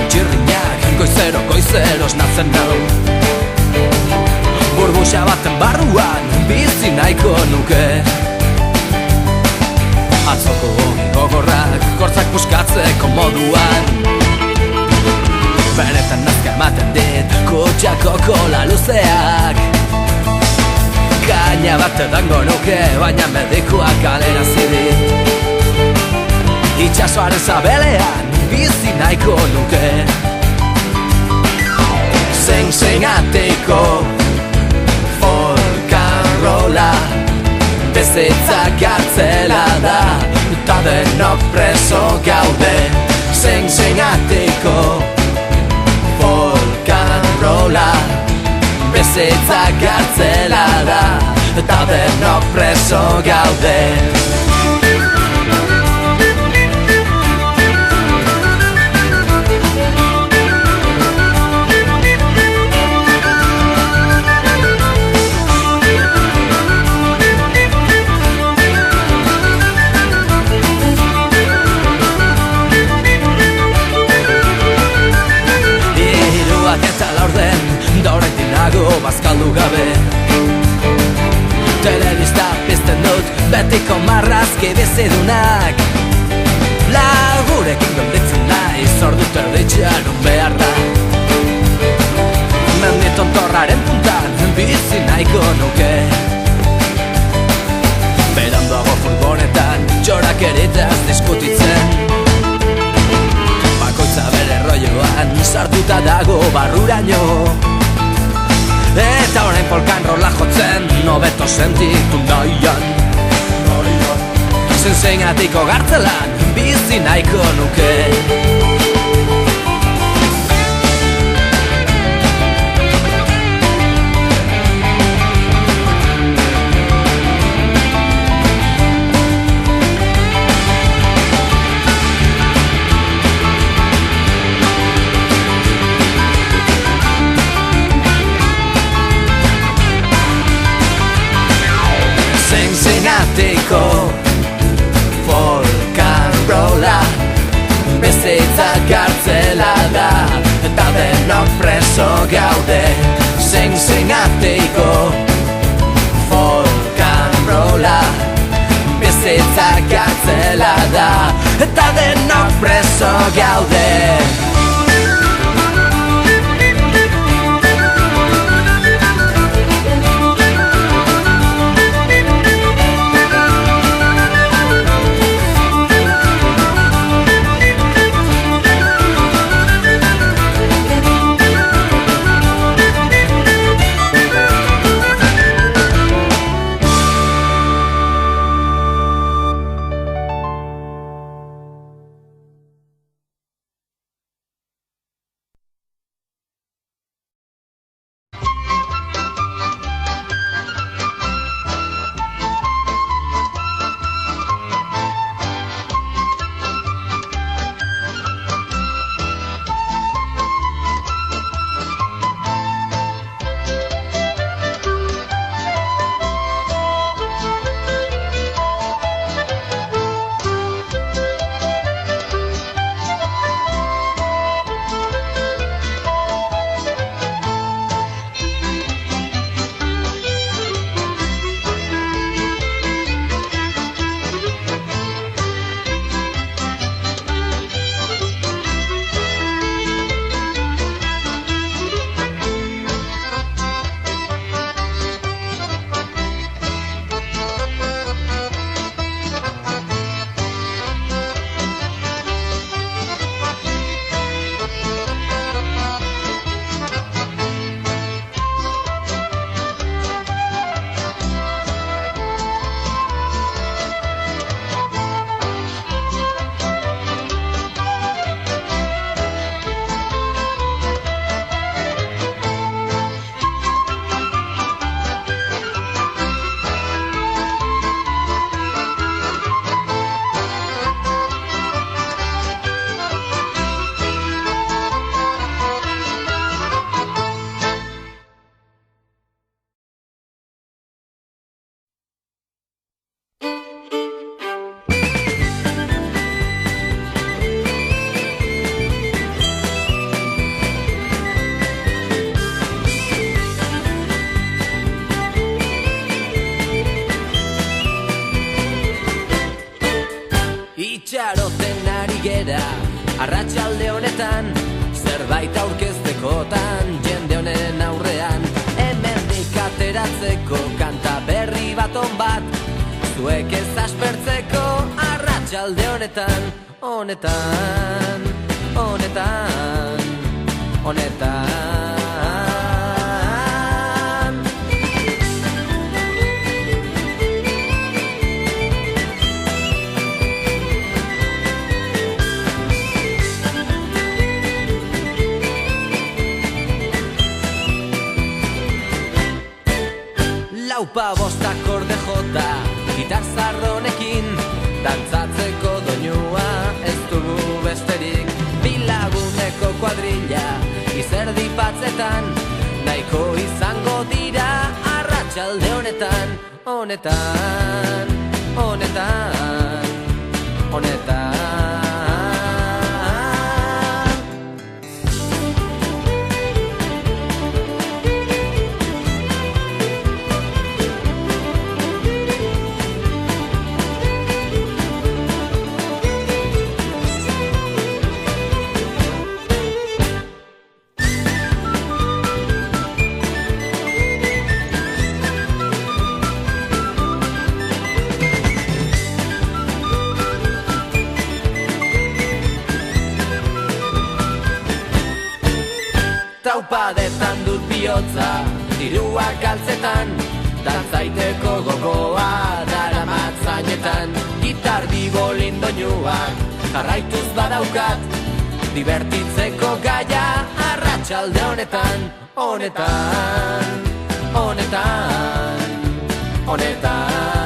txirrinak goizero esnatzen nau. Burbuxa baten barruan bizi nahiko nuke. Atzoko gogorrak gortzak puskatzeko moduan. Benetan nazka ematen dit kutxako kola luzeak. Kaina bat edango nuke, baina medikuak kalera zidit. Itxasoaren zabelean bizi nahiko nuke. Zein-zein-atiko folkanrola, bizitza kartzela da, eta denok preso gaude. Zein-zein-atiko folkanrola, bizitza kartzela da, eta denok preso gaude. Bazkaldu gabe telebista pizten dut betiko marrazki bizidunak. Lagurekin gelditzen naiz ordut erditxean behar da. Mendi tontorraren puntan bizi nahiko nuke. Berandoago furgonetan txorak eritaz diskutitzen. Bakoitza bere rolloan sartuta dago barruraino. Eta orain polkan rola jotzen nobeto sentitu nahian. Zein-zein-atiko gartzelan bizi nahiko nuke. Zein-zein-atiko folkanrola, bizitza kartzela da, eta denok preso gaude. Zein-zein-atiko folkanrola, bizitza kartzela da, eta denok preso gaude. zuek ez aspertzeko arratsalde honetan, honetan, honetan, honetan. Laupa bostak orde jota, gitar zarronekin, dantzatzeko doinua ez dugu besterik. Bilaguneko kuadrilla, izerdi batzetan, nahiko izango dira arratsalde honetan, honetan, honetan, honetan. Taupadetan dut bihotza, diruak galtzetan, dantzaiteko gogoa daramat zainetan. Gitar bibolin doinuak jarraituz badaukat, divertitzeko gaia arratsalde honetan, honetan, honetan, honetan.